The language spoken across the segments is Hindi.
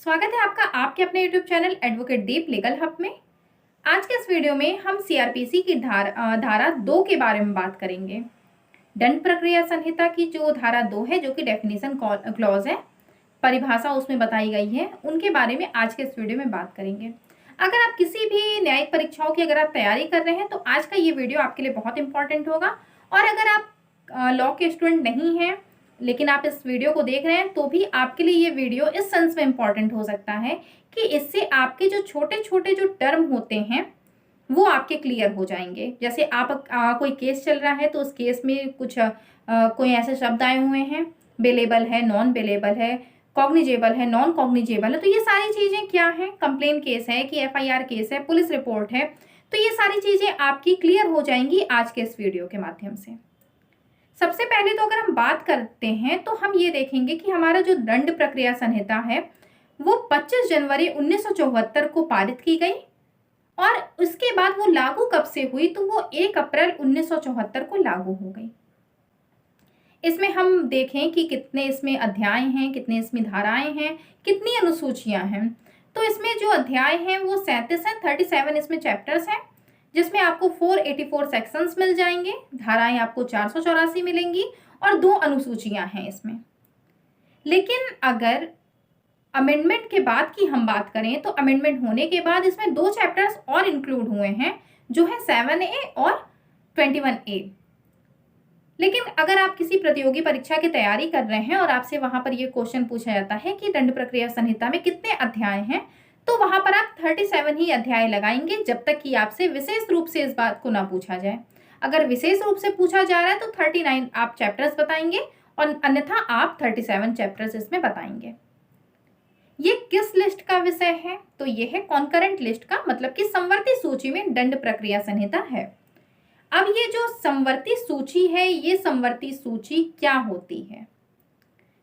स्वागत है आपका आपके अपने यूट्यूब चैनल एडवोकेट दीप लीगल हब में। आज के इस वीडियो में हम सीआरपीसी की धारा 2 के बारे में बात करेंगे। दंड प्रक्रिया संहिता की जो धारा 2 है, जो कि डेफिनेशन क्लॉज है, परिभाषा उसमें बताई गई है, उनके बारे में आज के इस वीडियो में बात करेंगे। अगर आप किसी भी न्यायिक परीक्षाओं की अगर आप तैयारी कर रहे हैं तो आज का ये वीडियो आपके लिए बहुत इंपॉर्टेंट होगा। और अगर आप लॉ के स्टूडेंट नहीं हैं लेकिन आप इस वीडियो को देख रहे हैं तो भी आपके लिए ये वीडियो इस सेंस में इम्पॉर्टेंट हो सकता है कि इससे आपके जो छोटे छोटे जो टर्म होते हैं वो आपके क्लियर हो जाएंगे। जैसे आप कोई केस चल रहा है तो उस केस में कुछ कोई ऐसे शब्द आए हुए हैं, बेलेबल है, नॉन बेलेबल है, कॉग्निजेबल है, नॉन कॉग्निजेबल है, तो ये सारी चीज़ें क्या है, कंप्लेन केस है कि एफआईआर केस है, पुलिस रिपोर्ट है, तो ये सारी चीज़ें आपकी क्लियर हो जाएंगी आज के इस वीडियो के माध्यम से। सबसे पहले तो अगर हम बात करते हैं तो हम ये देखेंगे कि हमारा जो दंड प्रक्रिया संहिता है वो 25 जनवरी 1974 को पारित की गई और उसके बाद वो लागू कब से हुई तो वो 1 अप्रैल 1974 को लागू हो गई। इसमें हम देखें कि कितने इसमें अध्याय हैं, कितने इसमें धाराएं हैं, कितनी अनुसूचियां हैं। तो इसमें जो अध्याय हैं वो 37 हैं, 37 इसमें चैप्टर्स हैं, जिसमें आपको 484 सेक्शंस मिल जाएंगे, धाराएं आपको 484 मिलेंगी और 2 अनुसूचियां हैं इसमें। लेकिन अगर अमेंडमेंट के बाद की हम बात करें तो अमेंडमेंट होने के बाद इसमें 2 चैप्टर्स और इंक्लूड हुए हैं, जो है 7A और 21A। लेकिन अगर आप किसी प्रतियोगी परीक्षा की तैयारी कर रहे हैं और आपसे वहां पर यह क्वेश्चन पूछा जाता है कि दंड प्रक्रिया संहिता में कितने अध्याय हैं, तो वहां पर आप 37 ही अध्याय लगाएंगे जब तक कि आपसे विशेष रूप से इस बात को ना पूछा जाए। अगर विशेष रूप से पूछा जा रहा है तो 39 आप चैप्टर्स बताएंगे और अन्यथा आप 37 चैप्टर्स इसमें बताएंगे। ये किस लिस्ट का विषय है? तो ये है कॉन्करेंट लिस्ट का, मतलब कि समवर्ती सूची में दंड प्रक्रिया संहिता है। अब ये जो समवर्ती सूची है, ये समवर्ती सूची क्या होती है?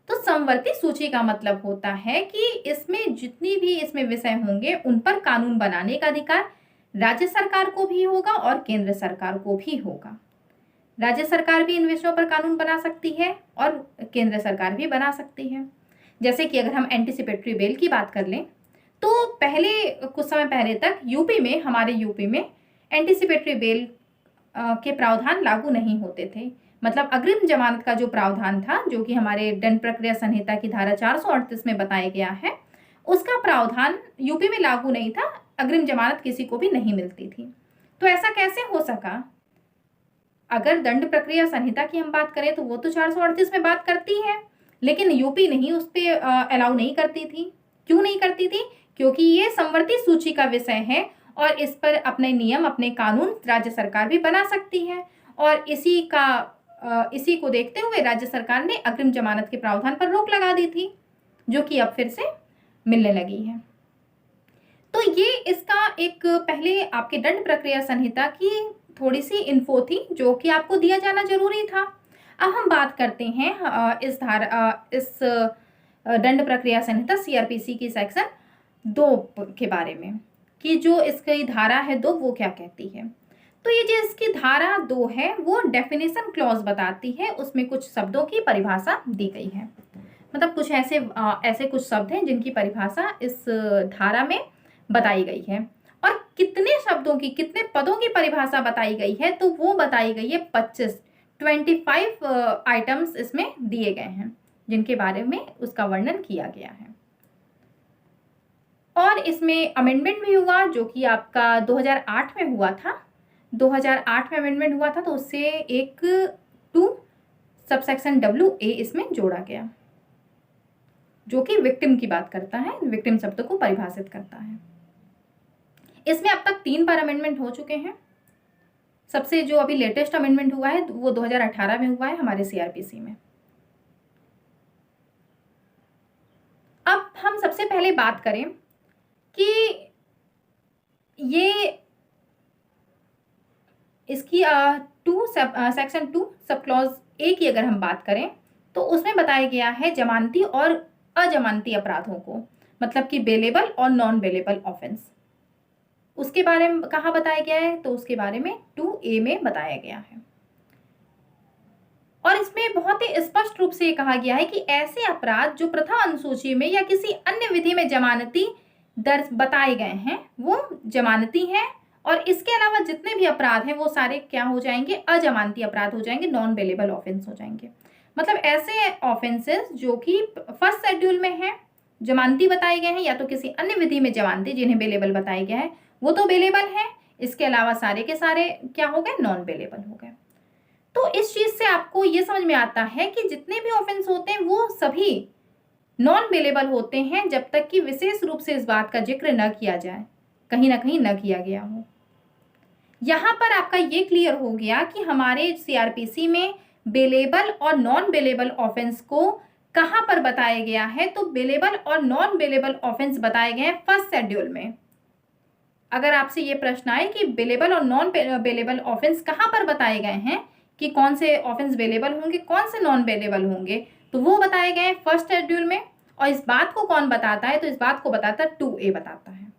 तो समवर्ती सूची का मतलब होता है कि इसमें जितनी भी इसमें विषय होंगे उन पर कानून बनाने का अधिकार राज्य सरकार को भी होगा और केंद्र सरकार को भी होगा। राज्य सरकार भी इन विषयों पर कानून बना सकती है और केंद्र सरकार भी बना सकती है। जैसे कि अगर हम एंटीसिपेटरी बेल की बात कर लें तो पहले कुछ समय पहले तक हमारे यूपी में एंटीसिपेटरी बेल के प्रावधान लागू नहीं होते थे। मतलब अग्रिम जमानत का जो प्रावधान था, जो कि हमारे दंड प्रक्रिया संहिता की धारा 438 में बताया गया है, उसका प्रावधान यूपी में लागू नहीं था। अग्रिम जमानत किसी को भी नहीं मिलती थी। तो ऐसा कैसे हो सका? अगर दंड प्रक्रिया संहिता की हम बात करें तो वो तो 438 में बात करती है, लेकिन यूपी नहीं, उस पर अलाउ नहीं करती थी। क्यों नहीं करती थी? क्योंकि ये समवर्ती सूची का विषय है और इस पर अपने नियम, अपने कानून राज्य सरकार भी बना सकती है। और इसी को देखते हुए राज्य सरकार ने अग्रिम जमानत के प्रावधान पर रोक लगा दी थी, जो कि अब फिर से मिलने लगी है। तो ये इसका एक पहले आपके दंड प्रक्रिया संहिता की थोड़ी सी इन्फो थी, जो कि आपको दिया जाना जरूरी था। अब हम बात करते हैं इस दंड प्रक्रिया संहिता सीआरपीसी की सेक्शन 2 के बारे में, कि जो इसकी धारा है 2 वो क्या कहती है। तो ये जो इसकी धारा 2 है वो डेफिनेशन क्लॉज बताती है, उसमें कुछ शब्दों की परिभाषा दी गई है। मतलब कुछ ऐसे कुछ शब्द हैं जिनकी परिभाषा इस धारा में बताई गई है। और कितने शब्दों की, कितने पदों की परिभाषा बताई गई है, तो वो बताई गई है 25 आइटम्स इसमें दिए गए हैं, जिनके बारे में उसका वर्णन किया गया है। और इसमें अमेंडमेंट भी हुआ, जो कि आपका 2008 में हुआ था। 2008 में अमेंडमेंट हुआ था, तो उससे एक 2 सबसेक्शन WA इसमें जोड़ा गया, जो कि विक्टिम की बात करता है, विक्टिम शब्द को परिभाषित करता है। इसमें अब तक 3 बार अमेंडमेंट हो चुके हैं। सबसे जो अभी लेटेस्ट अमेंडमेंट हुआ है वो 2018 में हुआ है हमारे सीआरपीसी में। अब हम सबसे पहले बात करें कि ये इसकी सेक्शन 2 सब क्लॉज A की अगर हम बात करें तो उसमें बताया गया है जमानती और अजमानती अपराधों को, मतलब कि बेलेबल और नॉन बेलेबल ऑफेंस, उसके बारे में कहाँ बताया गया है, तो उसके बारे में 2A में बताया गया है। और इसमें बहुत ही स्पष्ट रूप से ये कहा गया है कि ऐसे अपराध जो प्रथम अनुसूची में या किसी अन्य विधि में जमानती दर्ज बताए गए हैं वो जमानती हैं, और इसके अलावा जितने भी अपराध हैं वो सारे क्या हो जाएंगे, अजमानती अपराध हो जाएंगे, नॉन बेलेबल ऑफेंस हो जाएंगे। मतलब ऐसे ऑफेंसेस जो कि फर्स्ट शेड्यूल में हैं, जमानती बताए गए हैं, या तो किसी अन्य विधि में जमानती जिन्हें बेलेबल बताया गया है वो तो बेलेबल है, इसके अलावा सारे के सारे क्या हो गए, नॉन बेलेबल हो गए। तो इस चीज से आपको ये समझ में आता है कि जितने भी ऑफेंस होते हैं वो सभी नॉन बेलेबल होते हैं जब तक कि विशेष रूप से इस बात का जिक्र न किया जाए, कहीं ना कहीं न किया गया हो। यहां पर आपका ये क्लियर हो गया कि हमारे सीआरपीसी में बेलेबल और नॉन बेलेबल ऑफेंस को कहां पर बताया गया है। तो बेलेबल और नॉन बेलेबल ऑफेंस बताए गए हैं फर्स्ट शेड्यूल में। अगर आपसे ये प्रश्न आए कि बेलेबल और नॉन बेलेबल ऑफेंस कहां पर बताए गए हैं, कि कौन से ऑफेंस बेलेबल होंगे कौन से नॉन बेलेबल होंगे, तो वो बताए गए हैं फर्स्ट शेड्यूल में। और इस बात को कौन बताता है, तो इस बात को बताता है 2A बताता है।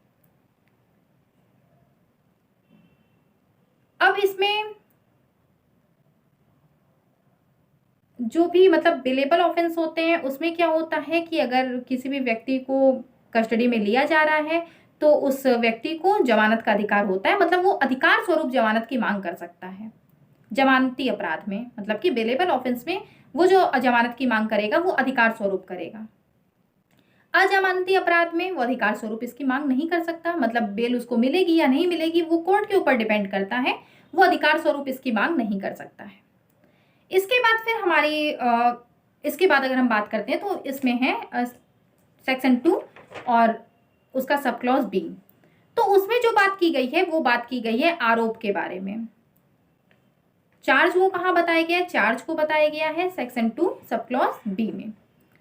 अब इसमें जो भी मतलब बेलेबल ऑफेंस होते हैं उसमें क्या होता है कि अगर किसी भी व्यक्ति को कस्टडी में लिया जा रहा है तो उस व्यक्ति को जमानत का अधिकार होता है, मतलब वो अधिकार स्वरूप जमानत की मांग कर सकता है। जमानती अपराध में मतलब कि बेलेबल ऑफेंस में वो जो जमानत की मांग करेगा वो अधिकार स्वरूप करेगा। अजमानती अपराध में वो अधिकार स्वरूप इसकी मांग नहीं कर सकता, मतलब बेल उसको मिलेगी या नहीं मिलेगी वो कोर्ट के ऊपर डिपेंड करता है, वो अधिकार स्वरूप इसकी मांग नहीं कर सकता है। इसके बाद फिर हमारी इसके बाद अगर हम बात करते हैं तो इसमें है सेक्शन 2 और उसका सब क्लॉज बी। तो उसमें जो बात की गई है वो बात की गई है आरोप के बारे में। चार्ज वो कहाँ बताया गया है, चार्ज को बताया गया है सेक्शन 2 सब क्लॉज बी में,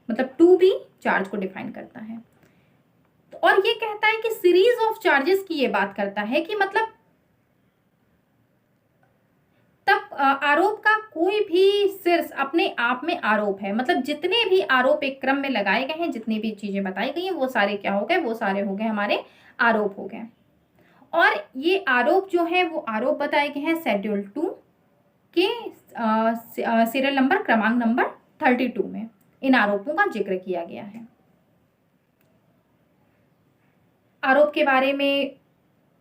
मतलब 2B चार्ज को डिफाइन करता है। और ये कहता है कि सीरीज ऑफ चार्जेस की ये बात करता है कि मतलब तब आरोप का कोई भी शीर्ष अपने आप में आरोप है, मतलब जितने भी आरोप एक क्रम में लगाए गए हैं, जितनी भी चीजें बताई गई हैं वो सारे क्या हो गए, वो सारे हो गए हमारे आरोप हो गए। और ये आरोप जो है वो आरोप बताए गए हैं शेड्यूल 2 के सीरियल नंबर क्रमांक नंबर 32 में इन आरोपों का जिक्र किया गया है। आरोप के बारे में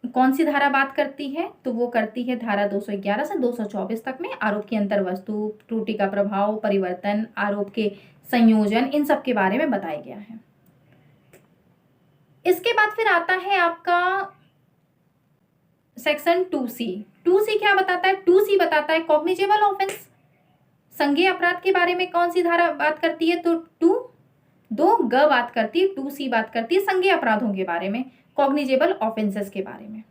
कौन सी धारा बात करती है, तो वो करती है धारा 211 से 224 तक में आरोप की अंतर्वस्तु, त्रुटि का प्रभाव, परिवर्तन, आरोप के संयोजन, इन सब के बारे में बताया गया है। इसके बाद फिर आता है आपका सेक्शन 2C। 2C क्या बताता है, 2C बताता है कॉग्निजेबल ऑफेंस, संज्ञेय अपराध के बारे में कौन सी धारा बात करती है, तो 2G बात करती है, 2C बात करती है संज्ञेय अपराधों के बारे में, कॉग्निजेबल ऑफेंसेस के बारे में।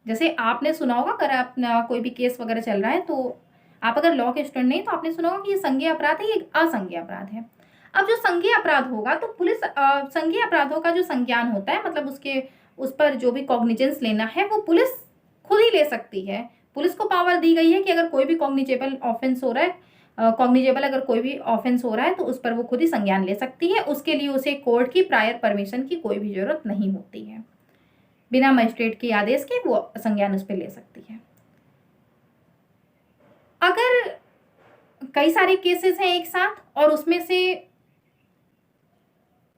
जैसे आपने सुना होगा अगर आप कोई भी केस वगैरह चल रहा है तो आप अगर लॉ के स्टूडेंट नहीं तो आपने सुना होगा कि ये संज्ञेय अपराध है, ये असंज्ञेय अपराध है। अब जो संज्ञेय अपराध होगा तो पुलिस संज्ञेय अपराधों का जो संज्ञान होता है, मतलब उसके उस पर जो भी कॉग्निजेंस लेना है वो पुलिस खुद ही ले सकती है। पुलिस को पावर दी गई है कि अगर कोई भी कॉग्निजेबल ऑफेंस हो रहा है, कॉग्निजेबल अगर कोई भी ऑफेंस हो रहा है तो उस पर वो खुद ही संज्ञान ले सकती है। उसके लिए उसे कोर्ट की प्रायर परमिशन की कोई भी जरूरत नहीं होती है, बिना मजिस्ट्रेट के आदेश के वो संज्ञान उस पर ले सकती है। अगर कई सारे केसेस हैं एक साथ और उसमें से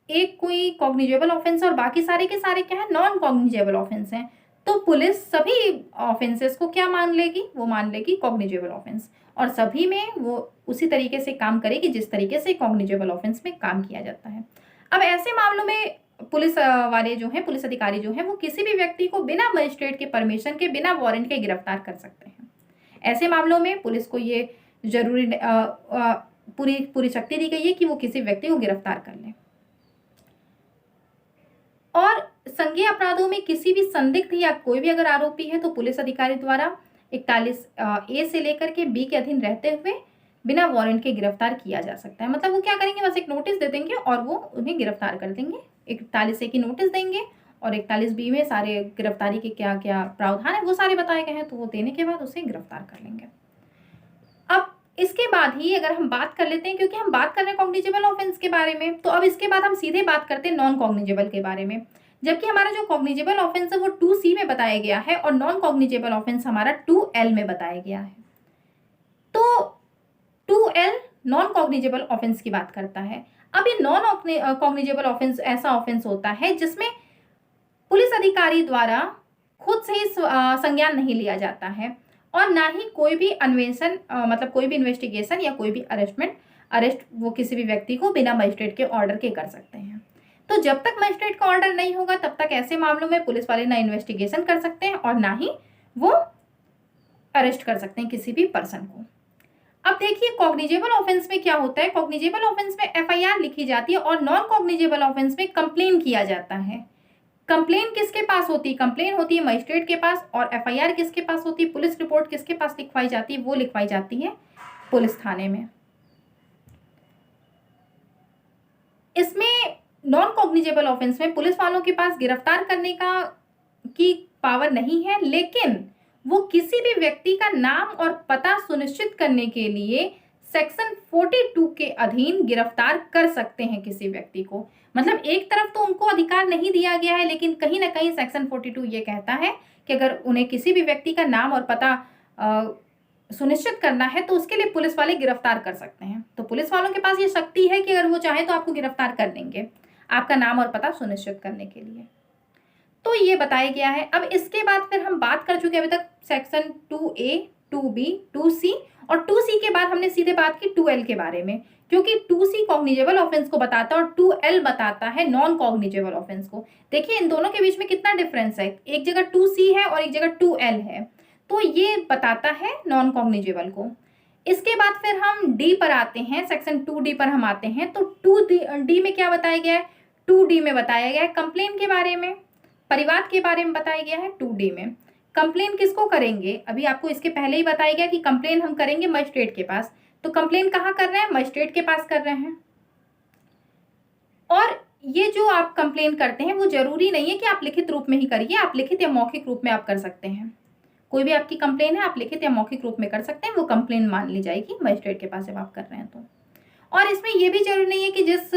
एक कोई कॉग्निजेबल ऑफेंस और बाकी सारे के सारे क्या है, नॉन कॉग्निजेबल ऑफेंस हैं, तो पुलिस सभी ऑफेंसेस को क्या मान लेगी, वो मान लेगी कॉग्निजेबल ऑफेंस, और सभी में वो उसी तरीके से काम करेगी जिस तरीके से कॉग्निजेबल ऑफेंस में काम किया जाता है। अब ऐसे मामलों में पुलिस वाले जो हैं, पुलिस अधिकारी जो हैं, वो किसी भी व्यक्ति को बिना मजिस्ट्रेट के परमिशन के, बिना वारंट के गिरफ्तार कर सकते हैं। ऐसे मामलों में पुलिस को ये जरूरी पूरी शक्ति दी गई है कि वो किसी व्यक्ति को गिरफ्तार कर ले। और संज्ञेय अपराधों में किसी भी संदिग्ध या कोई भी अगर आरोपी है तो पुलिस अधिकारी द्वारा 41A से लेकर के B के अधीन रहते हुए बिना वारंट के गिरफ्तार किया जा सकता है। मतलब वो क्या करेंगे, बस एक नोटिस दे देंगे और वो उन्हें गिरफ्तार कर देंगे। 41A की नोटिस देंगे और 41B में सारे गिरफ्तारी के क्या क्या प्रावधान है वो सारे बताए गए हैं, तो वो देने के बाद उसे गिरफ्तार कर लेंगे। अब इसके बाद ही अगर हम बात कर लेते हैं, क्योंकि हम बात कर रहे हैं कॉग्निजेबल ऑफेंस के बारे में, तो अब इसके बाद हम सीधे बात करते हैं नॉन कॉग्निजेबल के बारे में। जबकि हमारा जो कॉग्निजेबल ऑफेंस है वो 2C में बताया गया है और नॉन कॉग्निजेबल ऑफेंस हमारा 2L में बताया गया है। तो 2L नॉन कॉग्निजेबल ऑफेंस की बात करता है। अब ये नॉन कॉग्निजेबल ऑफेंस ऐसा ऑफेंस होता है जिसमें पुलिस अधिकारी द्वारा खुद से ही संज्ञान नहीं लिया जाता है और ना ही कोई भी अन्वेषण मतलब कोई भी इन्वेस्टिगेशन या कोई भी अरेस्ट वो किसी भी व्यक्ति को बिना मजिस्ट्रेट के ऑर्डर के कर सकते हैं। तो जब तक मजिस्ट्रेट का ऑर्डर नहीं होगा तब तक ऐसे मामलों में पुलिस वाले ना इन्वेस्टिगेशन कर सकते हैं और ना ही वो अरेस्ट कर सकते हैं किसी भी पर्सन को। अब देखिए कॉग्निजेबल ऑफेंस में क्या होता है। कॉग्निजेबल ऑफेंस में एफआईआर लिखी जाती है और नॉन कॉग्निजेबल ऑफेंस में कंप्लेन किया जाता है। कंप्लेन किसके पास होती है? कंप्लेन होती है मजिस्ट्रेट के पास और एफआईआर किसके पास होती है? पुलिस रिपोर्ट किसके पास लिखवाई जाती है? वो लिखवाई जाती है पुलिस थाने में। इसमें नॉन कॉग्निजेबल ऑफेंस में पुलिस वालों के पास गिरफ्तार करने की पावर नहीं है, लेकिन वो किसी भी व्यक्ति का नाम और पता सुनिश्चित करने के लिए सेक्शन 42 के अधीन गिरफ्तार कर सकते हैं किसी व्यक्ति को। मतलब एक तरफ तो उनको अधिकार नहीं दिया गया है, लेकिन कहीं ना कहीं सेक्शन 42 ये कहता है कि अगर उन्हें किसी भी व्यक्ति का नाम और पता सुनिश्चित करना है तो उसके लिए पुलिस वाले गिरफ्तार कर सकते हैं। तो पुलिस वालों के पास ये शक्ति है कि अगर वो चाहे तो आपको गिरफ्तार कर लेंगे आपका नाम और पता सुनिश्चित करने के लिए। तो ये बताया गया है। अब इसके बाद फिर हम बात कर चुके हैं अभी तक सेक्शन 2A, 2B, 2C और 2C के बाद हमने सीधे बात की 2L के बारे में, क्योंकि 2C कॉग्निजेबल ऑफेंस को बताता है और 2L बताता है नॉन कॉग्निजेबल ऑफेंस को। देखिए इन दोनों के बीच में कितना डिफरेंस है, एक जगह 2C है और एक जगह 2L है, तो ये बताता है नॉन कॉग्निजेबल को। इसके बाद फिर हम डी पर आते हैं, सेक्शन 2D पर हम आते हैं। तो 2D में क्या बताया गया है? 2D में बताया गया है कंप्लेन के बारे में, परिवाद के बारे में बताया गया है। 2D में कंप्लेन किसको करेंगे? अभी आपको इसके पहले ही बताया गया कि कंप्लेन हम करेंगे मजिस्ट्रेट के पास। तो कंप्लेन कहाँ कर रहे हैं? मजिस्ट्रेट के पास कर रहे हैं। और ये जो आप कंप्लेन करते हैं वो जरूरी नहीं है कि आप लिखित रूप में ही करिए, आप लिखित या मौखिक रूप में आप कर सकते हैं। कोई भी आपकी कंप्लेन है आप लिखित या मौखिक रूप में कर सकते हैं, वो कंप्लेन मान ली जाएगी मजिस्ट्रेट के पास जब आप कर रहे हैं तो। और इसमें यह भी जरूरी नहीं है कि जिस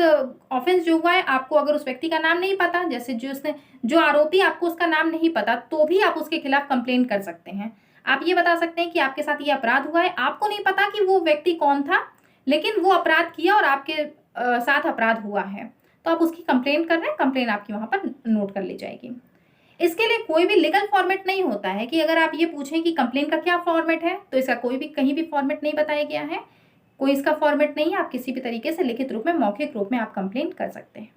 ऑफेंस जो हुआ है आपको अगर उस व्यक्ति का नाम नहीं पता, जैसे जो आरोपी आपको उसका नाम नहीं पता, तो भी आप उसके खिलाफ कंप्लेन कर सकते हैं। आप ये बता सकते हैं कि आपके साथ ये अपराध हुआ है, आपको नहीं पता कि वो व्यक्ति कौन था, लेकिन वो अपराध किया और आपके साथ अपराध हुआ है, तो आप उसकी कंप्लेन कर रहे हैं, कंप्लेन आपकी वहां पर नोट कर ली जाएगी। इसके लिए कोई भी लीगल फॉर्मेट नहीं होता है कि अगर आप ये पूछें कि कंप्लेन का क्या फॉर्मेट है, तो इसका कोई भी कहीं भी फॉर्मेट नहीं बताया गया है, कोई इसका फॉर्मेट नहीं है। आप किसी भी तरीके से लिखित रूप में, मौखिक रूप में आप कंप्लेन कर सकते हैं।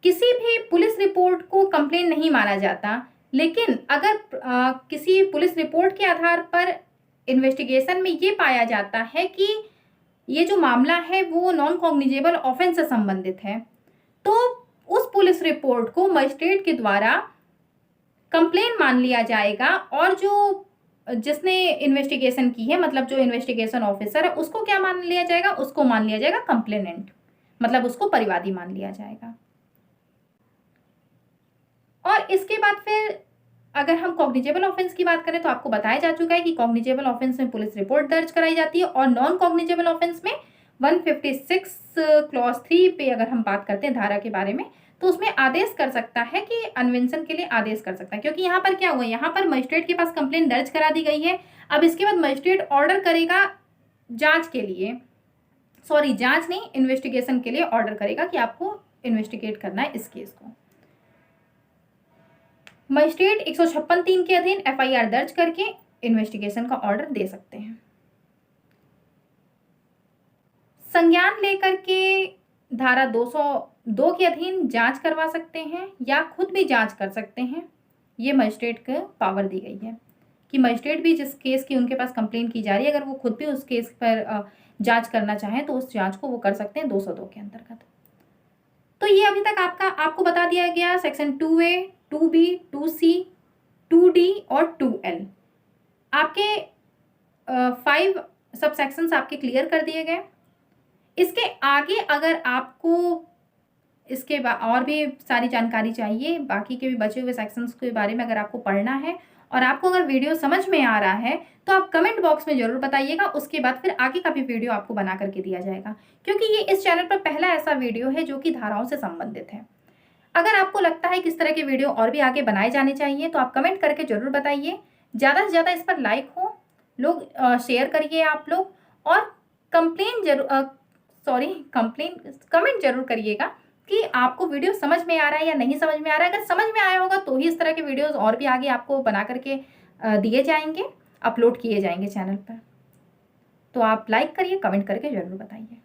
किसी भी पुलिस रिपोर्ट को कंप्लेन नहीं माना जाता, लेकिन अगर किसी पुलिस रिपोर्ट के आधार पर इन्वेस्टिगेशन में ये पाया जाता है कि ये जो मामला है वो नॉन कॉग्निजेबल ऑफेंस से संबंधित है, तो उस पुलिस रिपोर्ट को मजिस्ट्रेट के द्वारा कंप्लेन मान लिया जाएगा और जो जिसने इन्वेस्टिगेशन की है, मतलब जो इन्वेस्टिगेशन ऑफिसर है, उसको क्या मान लिया जाएगा? उसको मान लिया जाएगा कंप्लेनेंट, मतलब उसको परिवादी मान लिया जाएगा। और इसके बाद फिर अगर हम कॉग्निजेबल ऑफेंस की बात करें तो आपको बताया जा चुका है कि कॉग्निजेबल ऑफेंस में पुलिस रिपोर्ट दर्ज कराई जाती है और नॉन कॉग्निजेबल ऑफेंस में 156 क्लॉज 3 पे अगर हम बात करते हैं धारा के बारे में, तो उसमें आदेश कर सकता है कि अन्वेषण के लिए आदेश कर सकता है। क्योंकि यहाँ पर क्या हुआ, यहाँ पर मजिस्ट्रेट के पास कंप्लेन दर्ज करा दी गई है। अब इसके बाद मजिस्ट्रेट ऑर्डर करेगा जांच के लिए, सॉरी जांच नहीं, इन्वेस्टिगेशन के लिए ऑर्डर करेगा कि आपको इन्वेस्टिगेट करना है इस केस को। मजिस्ट्रेट 156(3) के अधीन एफआईआर दर्ज करके इन्वेस्टिगेशन का ऑर्डर दे सकते हैं। संज्ञान लेकर के धारा 202 के अधीन जांच करवा सकते हैं या खुद भी जांच कर सकते हैं। ये मजिस्ट्रेट को पावर दी गई है कि मजिस्ट्रेट भी जिस केस की उनके पास कंप्लेन की जा रही है, अगर वो खुद भी उस केस पर जांच करना चाहें तो उस जांच को वो कर सकते हैं 202 के अंतर्गत। तो ये अभी तक आपको बता दिया गया section 2A, 2B, 2C, 2D और 2L। आपके 5 सब सेक्शंस आपके क्लियर कर दिए गए। इसके आगे अगर आपको इसके और भी सारी जानकारी चाहिए, बाकी के भी बचे हुए सेक्शंस के बारे में अगर आपको पढ़ना है और आपको अगर वीडियो समझ में आ रहा है तो आप कमेंट बॉक्स में जरूर बताइएगा। उसके बाद फिर आगे का भी वीडियो आपको बना करके दिया जाएगा, क्योंकि ये इस चैनल पर पहला ऐसा वीडियो है जो कि धाराओं से संबंधित है। अगर आपको लगता है कि इस तरह के वीडियो और भी आगे बनाए जाने चाहिए तो आप कमेंट करके जरूर बताइए। ज़्यादा से ज़्यादा इस पर लाइक हो, लोग शेयर करिए आप लोग, और कमेंट जरूर करिएगा कि आपको वीडियो समझ में आ रहा है या नहीं समझ में आ रहा है। अगर समझ में आया होगा तो ही इस तरह के वीडियोस और भी आगे आपको बना करके दिए जाएंगे, अपलोड किए जाएंगे चैनल पर। तो आप लाइक करिए, कमेंट करके जरूर बताइए।